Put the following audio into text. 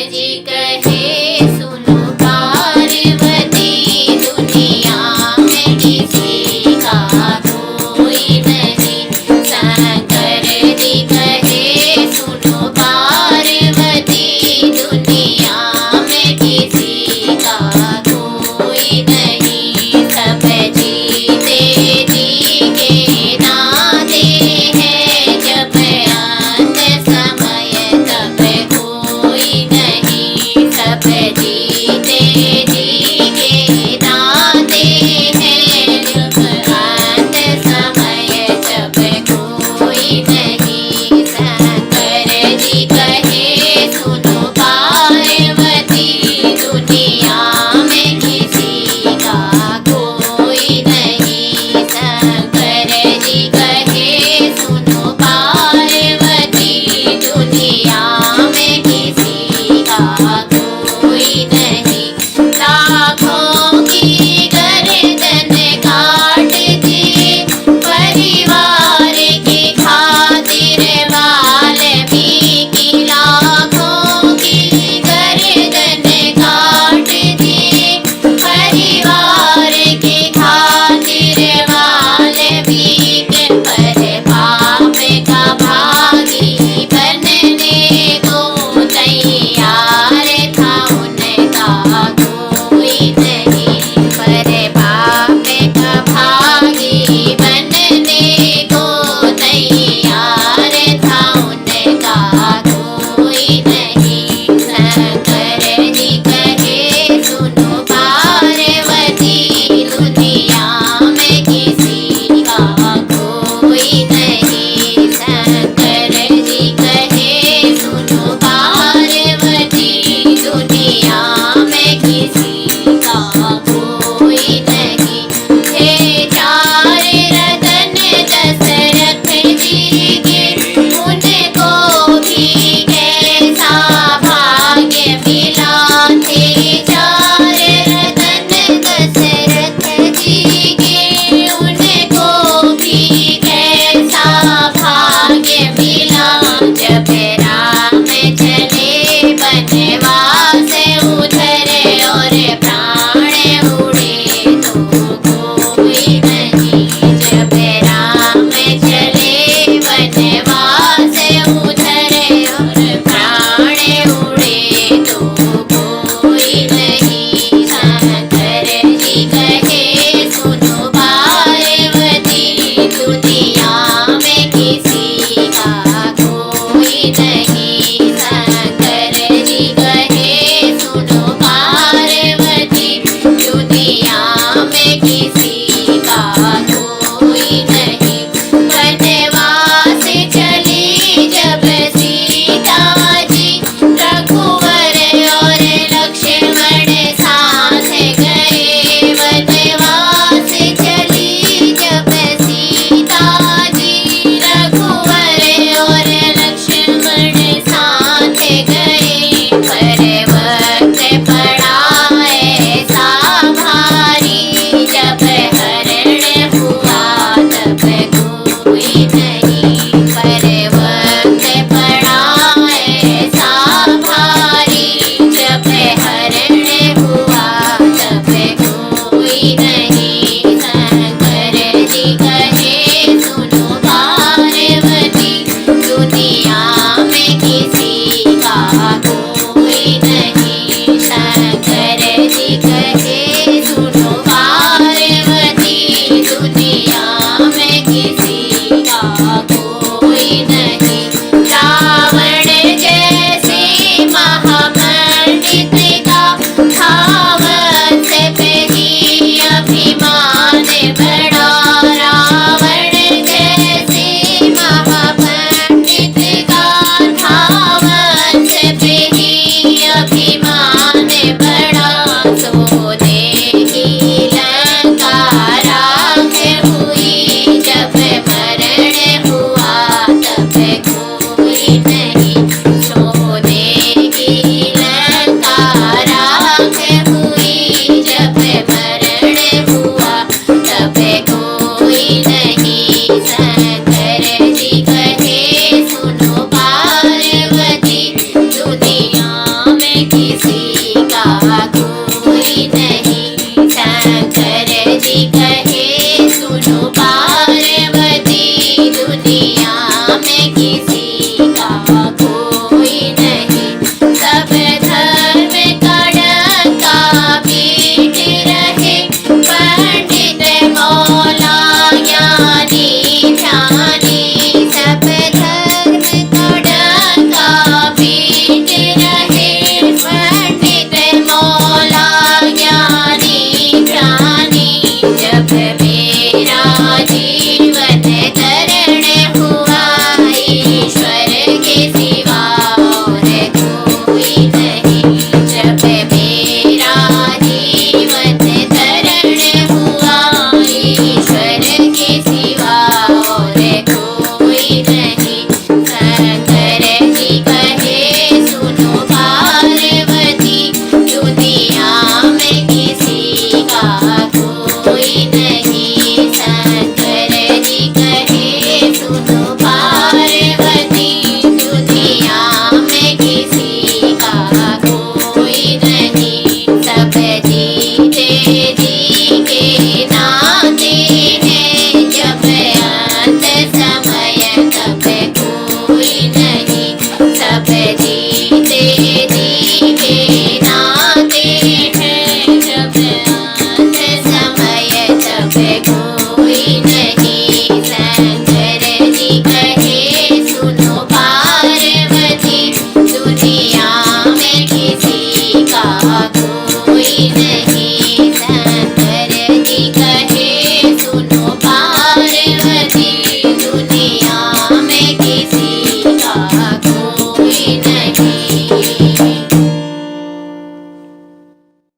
जी कहे सुनो पार्वती, दुनिया में किसी का कोई नहीं। शंकर जी कहे सुनो पार्वती, दुनिया में किसी का कोई नहीं। सब जीते जी के नाते हैं, जब अंत समय तब कोई नहीं। सब जीते जी के नाते हैं, जब अंत समय तब कोई नहीं। शंकर जी कहे सुनो पार्वती, दुनिया में किसी का कोई नहीं। शंकर जी कहे सुनो पार्वती, दुनिया में किसी का कोई नहीं। लाखों की गर्दन काट दी, परिवार की खातिर वाल्मीकि। लाखों की गर्दन काट दी, परिवार की खातिर वाल्मीकि। पर पाप का भागी बनने को तैयार था उनका कोई नहीं। पर पाप का भागी बनने को तैयार था उनका कोई नहीं। शंकर जी कहे सुनो पार्वती, दुनिया में किसी का कोई नहीं। शंकर जी कहे सुनो पार्वती, दुनिया में किसी का कोई नहीं। हे चार रतन दशरथ जी के, उनको भी कैसा भाग्य मिला। थे चार रतन दशरथ जी के, उनको भी कैसा भाग्य मिला। जब राम चले बनवास उधर, और प्राण उड़े तो कोई नहीं। जब राम चले बनवास उधर, और प्राण उड़े तो कोई नहीं। शंकर जी कहे सुनो पार्वती, दुनिया में किसी का कोई नहीं। शंकर जी कहे सुनो पार्वती, दुनिया में किसी का कोई नहीं। बनवास चली जब सीता जी, रघुवर और लक्ष्मण साथ गए। बनवास चली जब सीता जी, रघुवर और लक्ष्मण साथ गए। पर वक्त पड़ा ऐसा भारी, जब हरण हुआ तब कोई नहीं। पर वक्त पड़ा ऐसा भारी, जब हरण हुआ तब कोई नहीं। शंकर जी कहे सुनो पार्वती, दुनिया में किसी का कोई नहीं। शंकर जी कहे सुनो पार्वती, दुनिया में किसी का कोई नहीं। रावण जैसे महापंडित का धावत पे ही अभिमान बड़ा। रावण जैसे महापंडित का धावत पे ही अभिमान बड़ा। सोने की लंका राख हुई, जब मरण हुआ तब कोई नहीं।